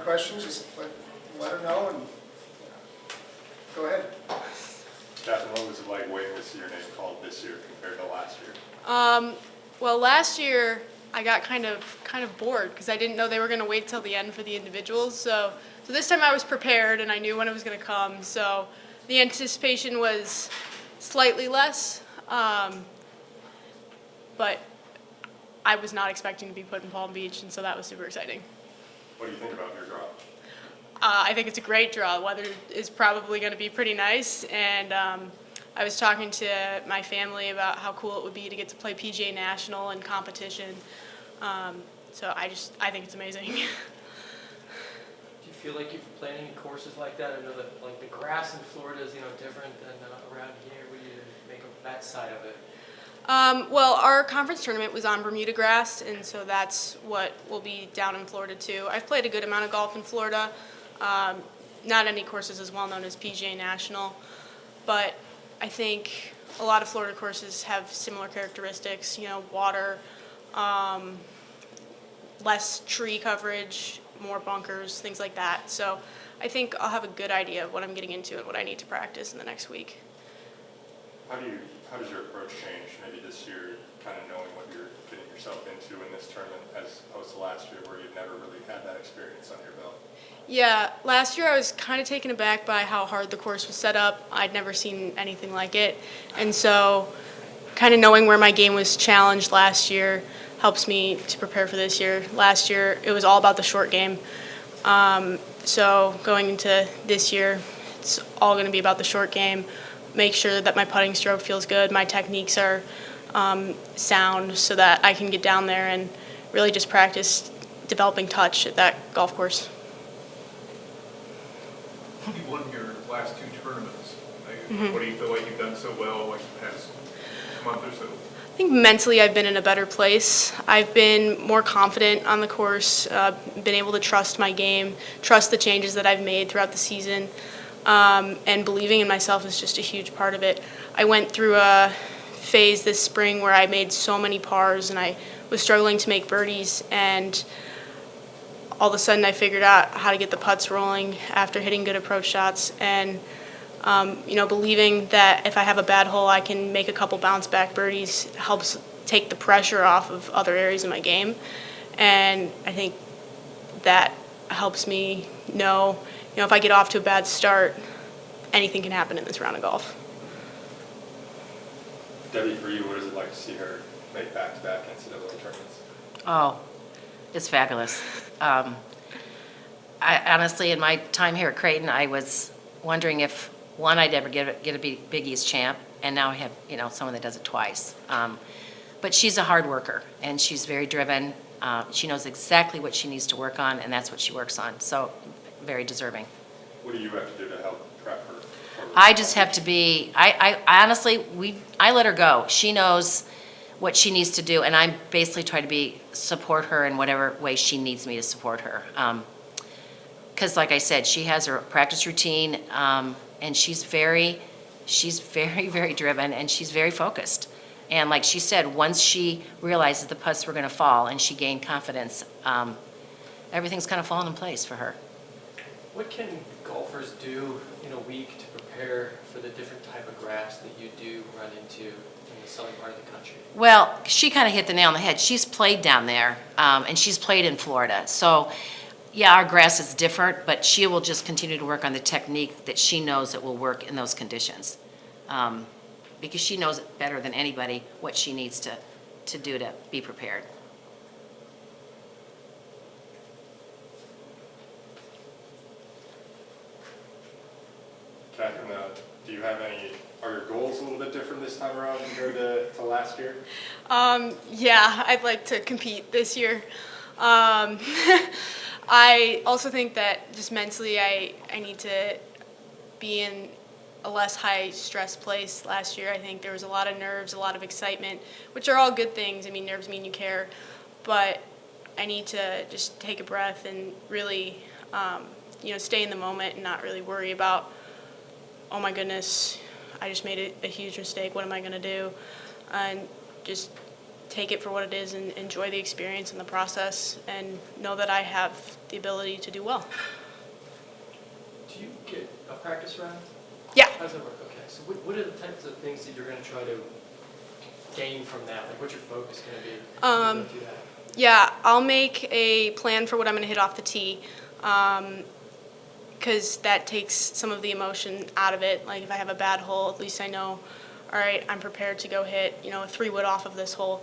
questions, just let her know and go ahead. Katherine, what was it like waiting to see your name called this year compared to last year? Well, last year I got kind of bored because I didn't know they were going to wait till the end for the individuals. So this time I was prepared and I knew when it was going to come. So the anticipation was slightly less, but I was not expecting to be put in Palm Beach, and so that was super exciting. What do you think about your draw? I think it's a great draw. The weather is probably going to be pretty nice, and I was talking to my family about how cool it would be to get to play PGA National and competition. So I think it's amazing. Do you feel like you're playing in courses like that? I know that like the grass in Florida is different than around here. What do you make of that side of it? Well, our conference tournament was on Bermuda grass, and so that's what will be down in Florida too. I've played a good amount of golf in Florida. Not any courses as well known as PGA National, but I think a lot of Florida courses have similar characteristics, water, less tree coverage, more bunkers, things like that. So I think I'll have a good idea of what I'm getting into and what I need to practice in the next week. How does your approach change maybe this year, kind of knowing what you're getting yourself into in this tournament as opposed to last year where you've never really had that experience under your belt? Yeah, last year I was kind of taken aback by how hard the course was set up. I'd never seen anything like it. And so kind of knowing where my game was challenged last year helps me to prepare for this year. Last year it was all about the short game. So going into this year, it's all going to be about the short game. Make sure that my putting stroke feels good, my techniques are sound so that I can get down there and really just practice developing touch at that golf course. You won your last two tournaments. What do you feel like you've done so well like the past month or so? I think mentally I've been in a better place. I've been more confident on the course, been able to trust my game, trust the changes that I've made throughout the season, and believing in myself is just a huge part of it. I went through a phase this spring where I made so many pars and I was struggling to make birdies, and all of a sudden I figured out how to get the putts rolling after hitting good approach shots, and believing that if I have a bad hole I can make a couple bounce back birdies helps take the pressure off of other areas of my game. And I think that helps me know, if I get off to a bad start, anything can happen in this round of golf. Debbie, for you, what is it like to see her make back-to-back NCAA tournaments? Oh, it's fabulous. I honestly, in my time here at Creighton, I was wondering if, one, I'd ever get a Big East champ, and now I have, someone that does it twice. But she's a hard worker, and she's very driven. She knows exactly what she needs to work on, and that's what she works on. So, very deserving. What do you have to do to help prep her? I just have to be, I honestly, I let her go. She knows what she needs to do, and I basically try to support her in whatever way she needs me to support her. Because like I said, she has her practice routine, and she's very, very driven, and she's very focused. And like she said, once she realizes the putts were going to fall and she gained confidence, everything's kind of fallen in place for her. What can golfers do in a week to prepare for the different type of grass that you do run into in the southern part of the country? Well, she kind of hit the nail on the head. She's played down there, and she's played in Florida. So, yeah, our grass is different, but she will just continue to work on the technique that she knows that will work in those conditions. Because she knows it better than anybody what she needs to do to be prepared. Katherine, do you have are your goals a little bit different this time around compared to last year? Yeah, I'd like to compete this year. I also think that just mentally I need to be in a less high-stress place. Last year I think there was a lot of nerves, a lot of excitement, which are all good things. I mean, nerves mean you care. But I need to just take a breath and really, stay in the moment and not really worry about, oh my goodness, I just made a huge mistake, what am I going to do? And just take it for what it is and enjoy the experience and the process and know that I have the ability to do well. Do you get a practice round? Yeah. How does that work? Okay, so what are the types of things that you're going to try to gain from that? Like, what's your focus going to be when you go through that? Yeah, I'll make a plan for what I'm going to hit off the tee, because that takes some of the emotion out of it. Like if I have a bad hole, at least I know, all right, I'm prepared to go hit, a 3-wood off of this hole.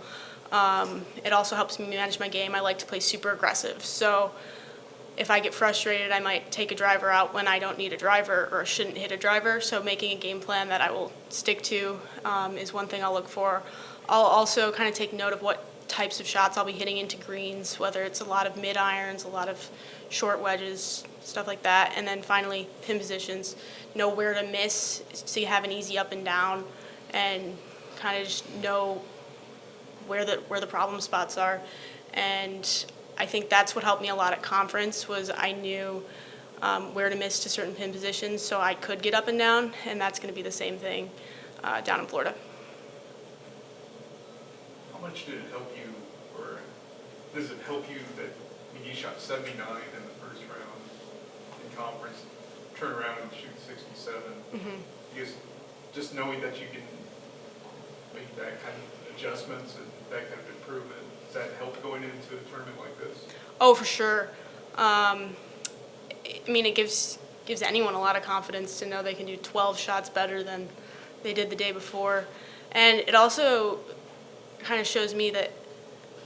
It also helps me manage my game. I like to play super aggressive. So if I get frustrated, I might take a driver out when I don't need a driver or shouldn't hit a driver. So making a game plan that I will stick to is one thing I'll look for. I'll also kind of take note of what types of shots I'll be hitting into greens, whether it's a lot of mid-irons, a lot of short wedges, stuff like that. And then finally, pin positions. Know where to miss so you have an easy up and down, and kind of just know where the problem spots are. And I think that's what helped me a lot at conference was I knew where to miss to certain pin positions so I could get up and down, and that's going to be the same thing down in Florida. How much did it help you, or does it help you that when you shot 79 in the first round in conference, turn around and shoot 67? Because just knowing that you can make that kind of adjustments and that kind of improvement, does that help going into a tournament like this? Oh, for sure. It gives anyone a lot of confidence to know they can do 12 shots better than they did the day before. And it also kind of shows me that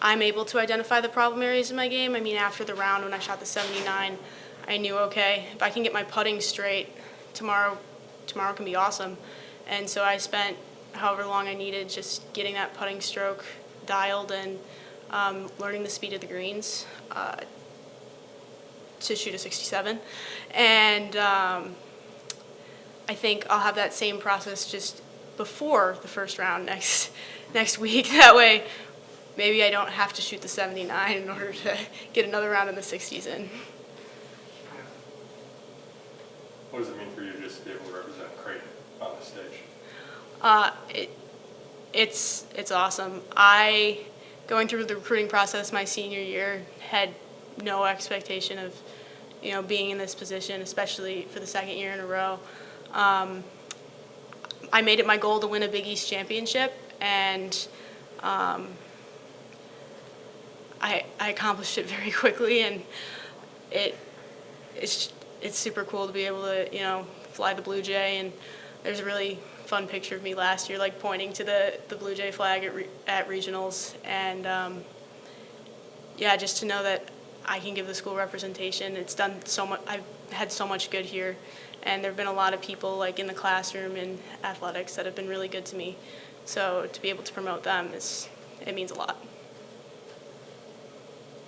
I'm able to identify the problem areas in my game. After the round when I shot the 79, I knew, okay, if I can get my putting straight, tomorrow can be awesome. And so I spent however long I needed just getting that putting stroke dialed and learning the speed of the greens to shoot a 67. And I think I'll have that same process just before the first round next week. That way, maybe I don't have to shoot the 79 in order to get another round in the 60s in. What does it mean for you to just be able to represent Creighton on the stage? It's awesome. Going through the recruiting process my senior year, had no expectation of, being in this position, especially for the second year in a row. I made it my goal to win a Big East championship, and I accomplished it very quickly, and it's super cool to be able to, fly the Blue Jay. And there's a really fun picture of me last year, like pointing to the Blue Jay flag at regionals, and just to know that I can give the school representation. It's done so much. I've had so much good here, and there have been a lot of people like in the classroom and athletics that have been really good to me. So to be able to promote them it means a lot.